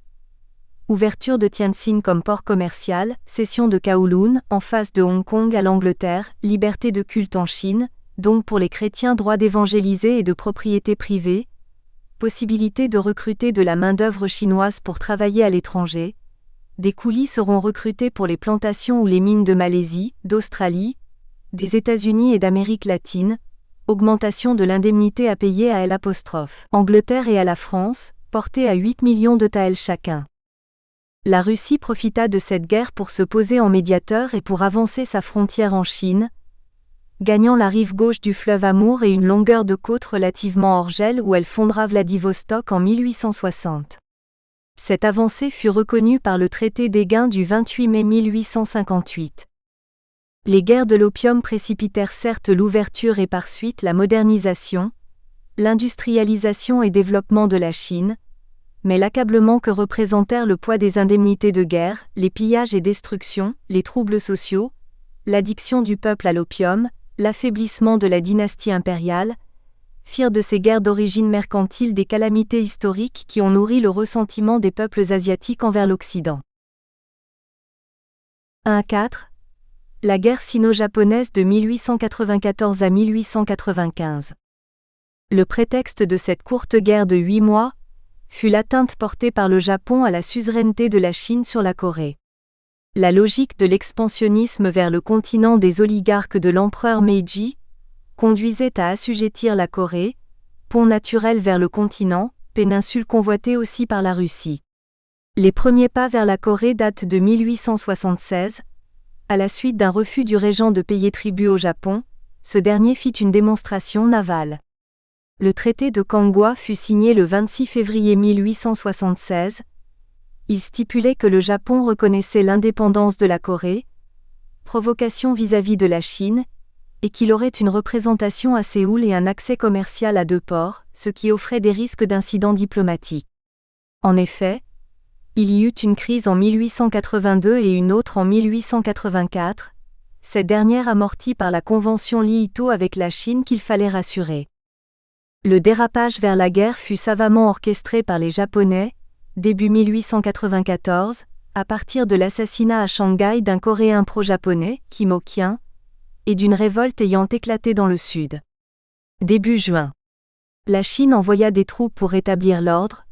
Ouverture de Tientsin comme port commercial, cession de Kowloon, en face de Hong Kong à l'Angleterre, liberté de culte en Chine, donc pour les chrétiens droit d'évangéliser et de propriété privée, possibilité de recruter de la main-d'œuvre chinoise pour travailler à l'étranger, des coulis seront recrutés pour les plantations ou les mines de Malaisie, d'Australie, des États-Unis et d'Amérique latine, augmentation de l'indemnité à payer à Angleterre et à la France, portée à 8 millions de taels chacun. La Russie profita de cette guerre pour se poser en médiateur et pour avancer sa frontière en Chine, gagnant la rive gauche du fleuve Amour et une longueur de côte relativement hors gel où elle fondera Vladivostok en 1860. Cette avancée fut reconnue par le traité d'Éguin du 28 mai 1858. Les guerres de l'opium précipitèrent certes l'ouverture et par suite la modernisation, l'industrialisation et développement de la Chine, mais l'accablement que représentèrent le poids des indemnités de guerre, les pillages et destructions, les troubles sociaux, l'addiction du peuple à l'opium, l'affaiblissement de la dynastie impériale, firent de ces guerres d'origine mercantile des calamités historiques qui ont nourri le ressentiment des peuples asiatiques envers l'Occident. 1-4. La guerre sino-japonaise de 1894 à 1895. Le prétexte de cette courte guerre de 8 mois fut l'atteinte portée par le Japon à la suzeraineté de la Chine sur la Corée. La logique de l'expansionnisme vers le continent des oligarques de l'empereur Meiji conduisait à assujettir la Corée, pont naturel vers le continent, péninsule convoitée aussi par la Russie. Les premiers pas vers la Corée datent de 1876. À la suite d'un refus du régent de payer tribut au Japon, ce dernier fit une démonstration navale. Le traité de Kangwa fut signé le 26 février 1876. Il stipulait que le Japon reconnaissait l'indépendance de la Corée, provocation vis-à-vis de la Chine, et qu'il aurait une représentation à Séoul et un accès commercial à 2 ports, ce qui offrait des risques d'incidents diplomatiques. En effet, Il y eut une crise en 1882 et une autre en 1884, cette dernière amortie par la convention Lihito avec la Chine qu'il fallait rassurer. Le dérapage vers la guerre fut savamment orchestré par les Japonais, début 1894, à partir de l'assassinat à Shanghai d'un Coréen pro-japonais, Kim Ok-kien, et d'une révolte ayant éclaté dans le sud. Début juin. La Chine envoya des troupes pour rétablir l'ordre,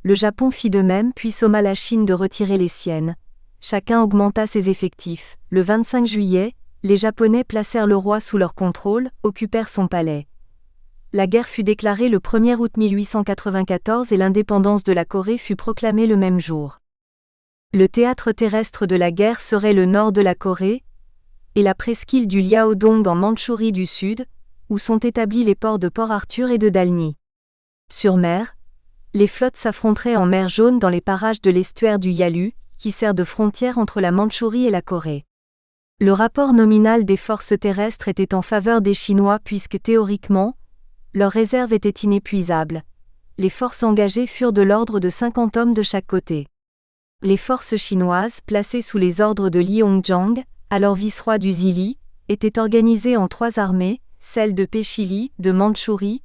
le Japon fit de même puis somma la Chine de retirer les siennes. Chacun augmenta ses effectifs. Le 25 juillet, les Japonais placèrent le roi sous leur contrôle, occupèrent son palais. La guerre fut déclarée le 1er août 1894 et l'indépendance de la Corée fut proclamée le même jour. Le théâtre terrestre de la guerre serait le nord de la Corée, et la presqu'île du Liaodong en Mandchourie du Sud, où sont établis les ports de Port Arthur et de Dalny. Sur mer, les flottes s'affronteraient en mer Jaune dans les parages de l'estuaire du Yalu, qui sert de frontière entre la Mandchourie et la Corée. Le rapport nominal des forces terrestres était en faveur des Chinois puisque théoriquement, leurs réserves étaient inépuisables. Les forces engagées furent de l'ordre de 50 hommes de chaque côté. Les forces chinoises, placées sous les ordres de Li Hongjiang, alors vice-roi du Zili, étaient organisées en 3 armées, celle de Péchili, de Mandchourie,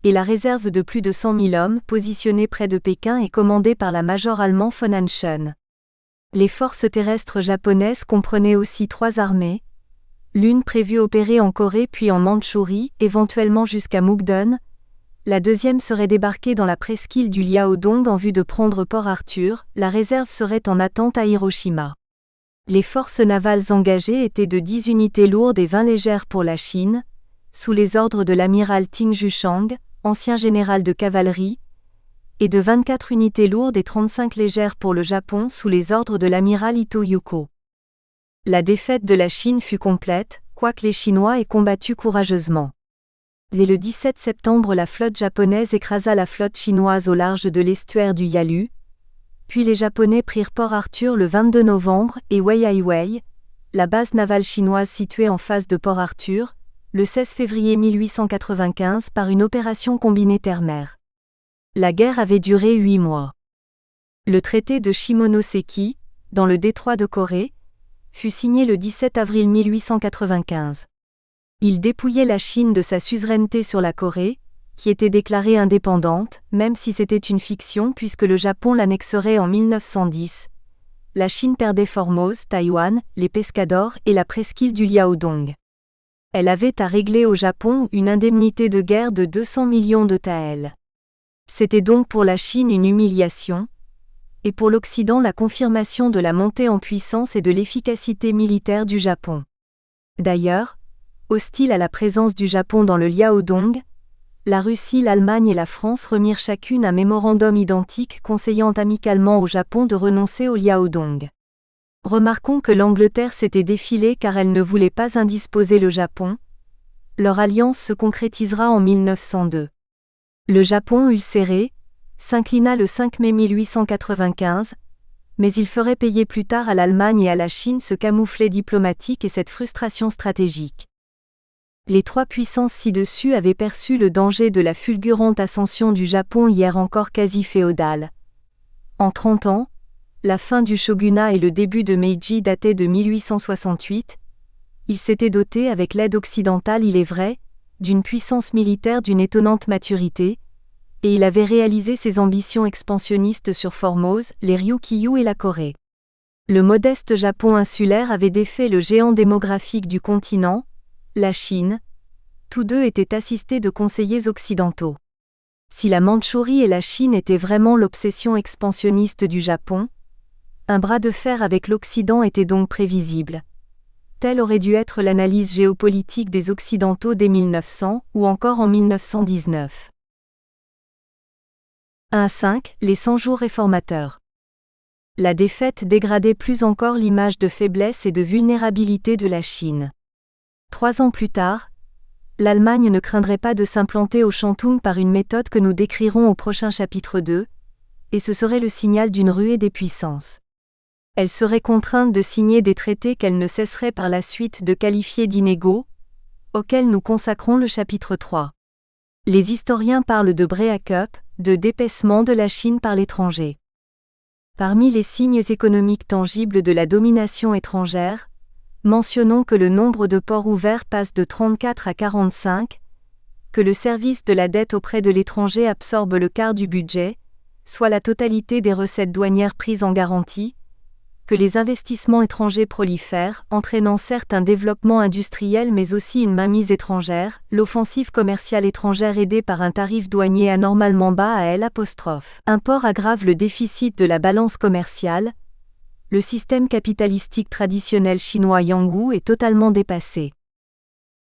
et la réserve de plus de 100 000 hommes positionnée près de Pékin et commandée par la major allemand von Anschen. Les forces terrestres japonaises comprenaient aussi 3 armées, l'une prévue opérer en Corée puis en Mandchourie, éventuellement jusqu'à Mukden, la deuxième serait débarquée dans la presqu'île du Liaodong en vue de prendre Port Arthur, la réserve serait en attente à Hiroshima. Les forces navales engagées étaient de 10 unités lourdes et 20 légères pour la Chine, sous les ordres de l'amiral Ting Juchang, ancien général de cavalerie, et de 24 unités lourdes et 35 légères pour le Japon sous les ordres de l'amiral Ito Yuko. La défaite de la Chine fut complète, quoique les Chinois aient combattu courageusement. Dès le 17 septembre, la flotte japonaise écrasa la flotte chinoise au large de l'estuaire du Yalu, puis les Japonais prirent Port Arthur le 22 novembre et Wei Ai Wei, la base navale chinoise située en face de Port Arthur, le 16 février 1895 par une opération combinée terre-mer. La guerre avait duré 8 mois. Le traité de Shimonoseki, dans le détroit de Corée, fut signé le 17 avril 1895. Il dépouillait la Chine de sa suzeraineté sur la Corée, qui était déclarée indépendante, même si c'était une fiction puisque le Japon l'annexerait en 1910. La Chine perdait Formose, Taïwan, les Pescadors et la presqu'île du Liaodong. Elle avait à régler au Japon une indemnité de guerre de 200 millions de taels. C'était donc pour la Chine une humiliation, et pour l'Occident la confirmation de la montée en puissance et de l'efficacité militaire du Japon. D'ailleurs, hostile à la présence du Japon dans le Liaodong, la Russie, l'Allemagne et la France remirent chacune un mémorandum identique conseillant amicalement au Japon de renoncer au Liaodong. Remarquons que l'Angleterre s'était défilée car elle ne voulait pas indisposer le Japon. Leur alliance se concrétisera en 1902. Le Japon, ulcéré, s'inclina le 5 mai 1895, mais il ferait payer plus tard à l'Allemagne et à la Chine ce camouflet diplomatique et cette frustration stratégique. Les 3 puissances ci-dessus avaient perçu le danger de la fulgurante ascension du Japon hier encore quasi féodal. En 30 ans, la fin du shogunat et le début de Meiji dataient de 1868. Il s'était doté, avec l'aide occidentale il est vrai, d'une puissance militaire d'une étonnante maturité, et il avait réalisé ses ambitions expansionnistes sur Formose, les Ryukyu et la Corée. Le modeste Japon insulaire avait défait le géant démographique du continent, la Chine. Tous deux étaient assistés de conseillers occidentaux. Si la Mandchourie et la Chine étaient vraiment l'obsession expansionniste du Japon, un bras de fer avec l'Occident était donc prévisible. Telle aurait dû être l'analyse géopolitique des Occidentaux dès 1900 ou encore en 1919. 1.5 Les 100 jours réformateurs. La défaite dégradait plus encore l'image de faiblesse et de vulnérabilité de la Chine. 3 ans plus tard, l'Allemagne ne craindrait pas de s'implanter au Shantung par une méthode que nous décrirons au prochain chapitre 2, et ce serait le signal d'une ruée des puissances. Elle serait contrainte de signer des traités qu'elle ne cesserait par la suite de qualifier d'inégaux, auxquels nous consacrons le chapitre 3. Les historiens parlent de break-up, de dépaissement de la Chine par l'étranger. Parmi les signes économiques tangibles de la domination étrangère, mentionnons que le nombre de ports ouverts passe de 34 à 45, que le service de la dette auprès de l'étranger absorbe le quart du budget, soit la totalité des recettes douanières prises en garantie, que les investissements étrangers prolifèrent, entraînant certes un développement industriel mais aussi une mainmise étrangère, l'offensive commerciale étrangère aidée par un tarif douanier anormalement bas à L'. Import aggrave le déficit de la balance commerciale, le système capitalistique traditionnel chinois Yanggu est totalement dépassé.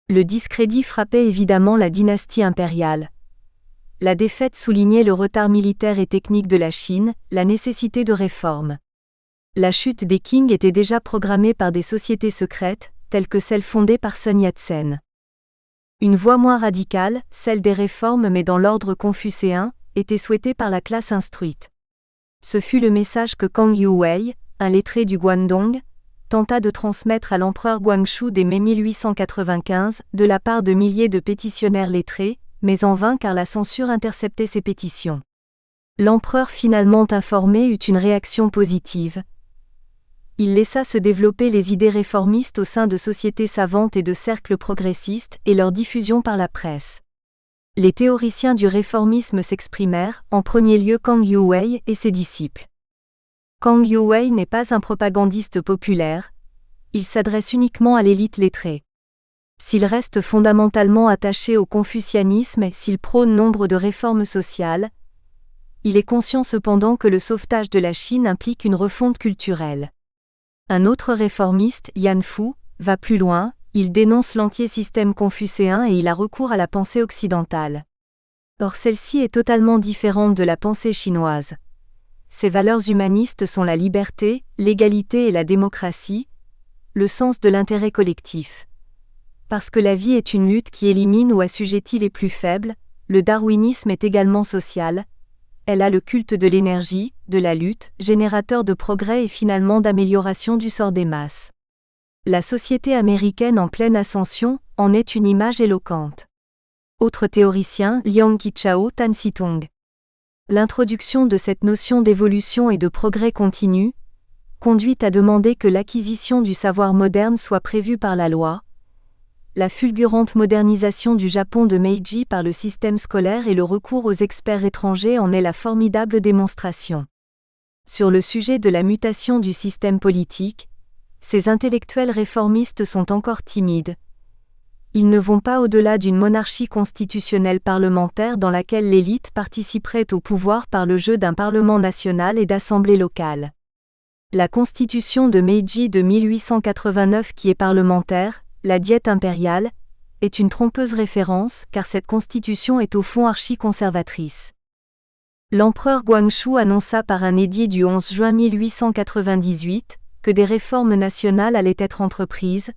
Le discrédit frappait évidemment la dynastie impériale. La défaite soulignait le retard militaire et technique de la Chine, la nécessité de réformes. La chute des Qing était déjà programmée par des sociétés secrètes, telles que celle fondée par Sun Yat-sen. Une voie moins radicale, celle des réformes mais dans l'ordre confucéen, était souhaitée par la classe instruite. Ce fut le message que Kang Youwei, un lettré du Guangdong, tenta de transmettre à l'empereur Guangxu dès mai 1895, de la part de milliers de pétitionnaires lettrés, mais en vain car la censure interceptait ces pétitions. L'empereur finalement informé eut une réaction positive. Il laissa se développer les idées réformistes au sein de sociétés savantes et de cercles progressistes et leur diffusion par la presse. Les théoriciens du réformisme s'exprimèrent, en premier lieu Kang Youwei et ses disciples. Kang Youwei n'est pas un propagandiste populaire, il s'adresse uniquement à l'élite lettrée. S'il reste fondamentalement attaché au confucianisme et s'il prône nombre de réformes sociales, il est conscient cependant que le sauvetage de la Chine implique une refonte culturelle. Un autre réformiste, Yan Fu, va plus loin, il dénonce l'entier système confucéen et il a recours à la pensée occidentale. Or celle-ci est totalement différente de la pensée chinoise. Ses valeurs humanistes sont la liberté, l'égalité et la démocratie, le sens de l'intérêt collectif. Parce que la vie est une lutte qui élimine ou assujettit les plus faibles, le darwinisme est également social. Elle a le culte de l'énergie, de la lutte, générateur de progrès et finalement d'amélioration du sort des masses. La société américaine en pleine ascension en est une image éloquente. Autre théoricien, Liang Qichao Tan Sitong. L'introduction de cette notion d'évolution et de progrès continu conduit à demander que l'acquisition du savoir moderne soit prévue par la loi. La fulgurante modernisation du Japon de Meiji par le système scolaire et le recours aux experts étrangers en est la formidable démonstration. Sur le sujet de la mutation du système politique, ces intellectuels réformistes sont encore timides. Ils ne vont pas au-delà d'une monarchie constitutionnelle parlementaire dans laquelle l'élite participerait au pouvoir par le jeu d'un parlement national et d'assemblées locales. La constitution de Meiji de 1889 qui est parlementaire, la diète impériale, est une trompeuse référence car cette constitution est au fond archi-conservatrice. L'empereur Guangxu annonça par un édit du 11 juin 1898 que des réformes nationales allaient être entreprises.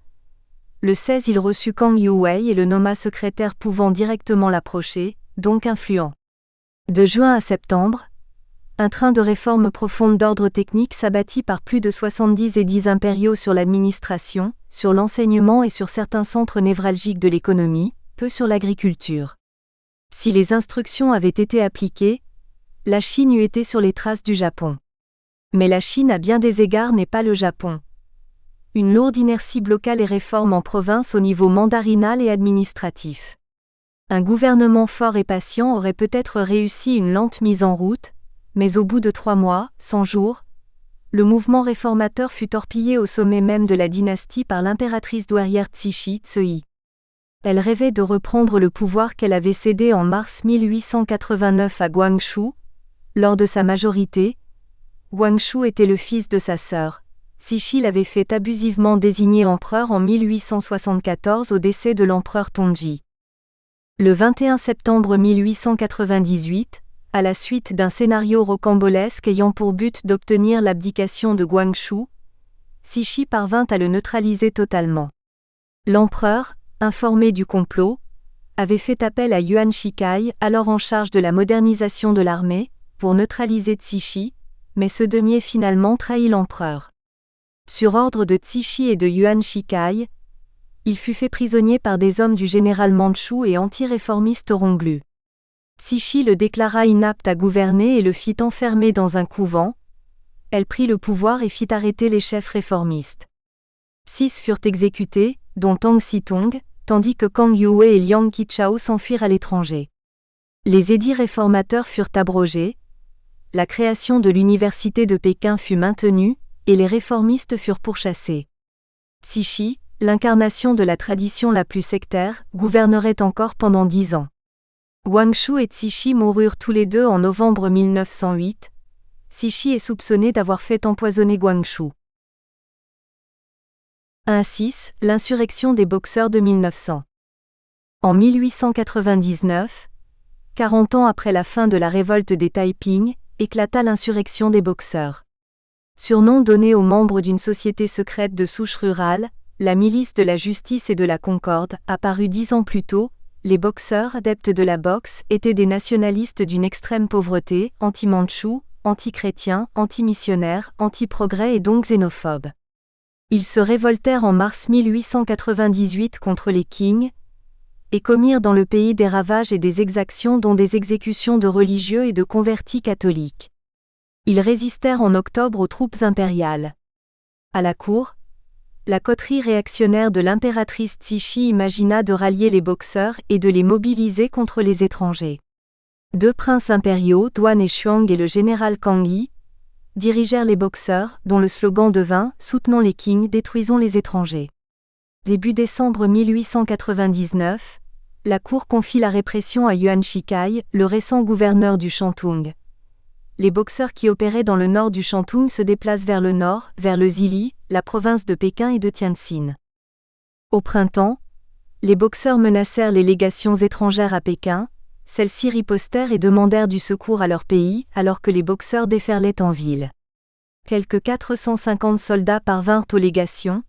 Le 16 il reçut Kang Youwei et le nomma secrétaire pouvant directement l'approcher, donc influent. De juin à septembre, un train de réformes profondes d'ordre technique s'abattit par plus de 70 édits impériaux sur l'administration, sur l'enseignement et sur certains centres névralgiques de l'économie, peu sur l'agriculture. Si les instructions avaient été appliquées, la Chine eût été sur les traces du Japon. Mais la Chine à bien des égards n'est pas le Japon. Une lourde inertie bloqua les réformes en province au niveau mandarinal et administratif. Un gouvernement fort et patient aurait peut-être réussi une lente mise en route, mais au bout de 3 mois, 100 jours, le mouvement réformateur fut torpillé au sommet même de la dynastie par l'impératrice douairière Cixi Cui. Elle rêvait de reprendre le pouvoir qu'elle avait cédé en mars 1889 à Guangxu. Lors de sa majorité, Guangxu était le fils de sa sœur. Cixi l'avait fait abusivement désigner empereur en 1874 au décès de l'empereur Tongji. Le 21 septembre 1898, à la suite d'un scénario rocambolesque ayant pour but d'obtenir l'abdication de Guangxu, Cixi parvint à le neutraliser totalement. L'empereur, informé du complot, avait fait appel à Yuan Shikai, alors en charge de la modernisation de l'armée, pour neutraliser Cixi, mais ce deuxième finalement trahit l'empereur. Sur ordre de Cixi et de Yuan Shikai, il fut fait prisonnier par des hommes du général mandchou et anti-réformiste Ronglu. Cixi le déclara inapte à gouverner et le fit enfermer dans un couvent. elle prit le pouvoir et fit arrêter les chefs réformistes. 6 furent exécutés, dont Tang Sitong, tandis que Kang Yue et Liang Qichao s'enfuirent à l'étranger. Les édits réformateurs furent abrogés, la création de l'université de Pékin fut maintenue, et les réformistes furent pourchassés. Cixi, l'incarnation de la tradition la plus sectaire, gouvernerait encore pendant 10 ans. Guangxu et Cixi moururent tous les deux en novembre 1908. Cixi est soupçonné d'avoir fait empoisonner Guangxu. 1-6, l'insurrection des Boxers de 1900. En 1899, 40 ans après la fin de la révolte des Taiping, éclata l'insurrection des Boxers. Surnom donné aux membres d'une société secrète de souche rurale, la milice de la justice et de la concorde, apparue 10 ans plus tôt, les Boxers, adeptes de la boxe, étaient des nationalistes d'une extrême pauvreté, anti-mandchous, anti-chrétiens, anti-missionnaires, anti-progrès et donc xénophobes. Ils se révoltèrent en mars 1898 contre les Qing, et commirent dans le pays des ravages et des exactions dont des exécutions de religieux et de convertis catholiques. Ils résistèrent en octobre aux troupes impériales. À la cour, la coterie réactionnaire de l'impératrice Cixi imagina de rallier les Boxers et de les mobiliser contre les étrangers. 2 princes impériaux, Duan et Xuang et le général Kang Yi, dirigèrent les Boxers, dont le slogan devint « Soutenons les Qing, détruisons les étrangers ». Début décembre 1899, la cour confie la répression à Yuan Shikai, le récent gouverneur du Shantung. Les Boxers qui opéraient dans le nord du Shantung se déplacent vers le nord, vers le Zili, la province de Pékin et de Tianjin. Au printemps, les Boxers menacèrent les légations étrangères à Pékin, celles-ci ripostèrent et demandèrent du secours à leur pays, alors que les Boxers déferlaient en ville. Quelques 450 soldats parvinrent aux légations,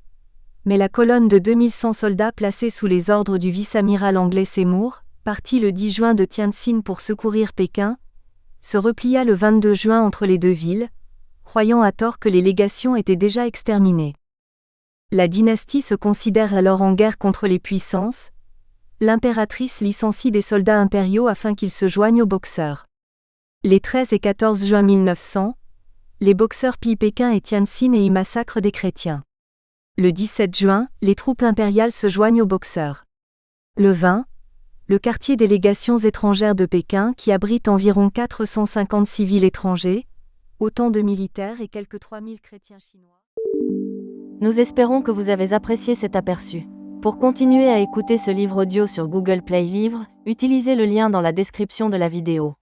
mais la colonne de 2100 soldats placés sous les ordres du vice-amiral anglais Seymour, parti le 10 juin de Tianjin pour secourir Pékin, se replia le 22 juin entre les deux villes, croyant à tort que les légations étaient déjà exterminées. La dynastie se considère alors en guerre contre les puissances. L'impératrice licencie des soldats impériaux afin qu'ils se joignent aux Boxers. Les 13 et 14 juin 1900, les Boxers pillent Pékin et Tianjin et y massacrent des chrétiens. Le 17 juin, les troupes impériales se joignent aux Boxers. Le 20, le quartier des légations étrangères de Pékin qui abrite environ 450 civils étrangers, autant de militaires et quelques 3000 chrétiens chinois. Nous espérons que vous avez apprécié cet aperçu. Pour continuer à écouter ce livre audio sur Google Play Livres, utilisez le lien dans la description de la vidéo.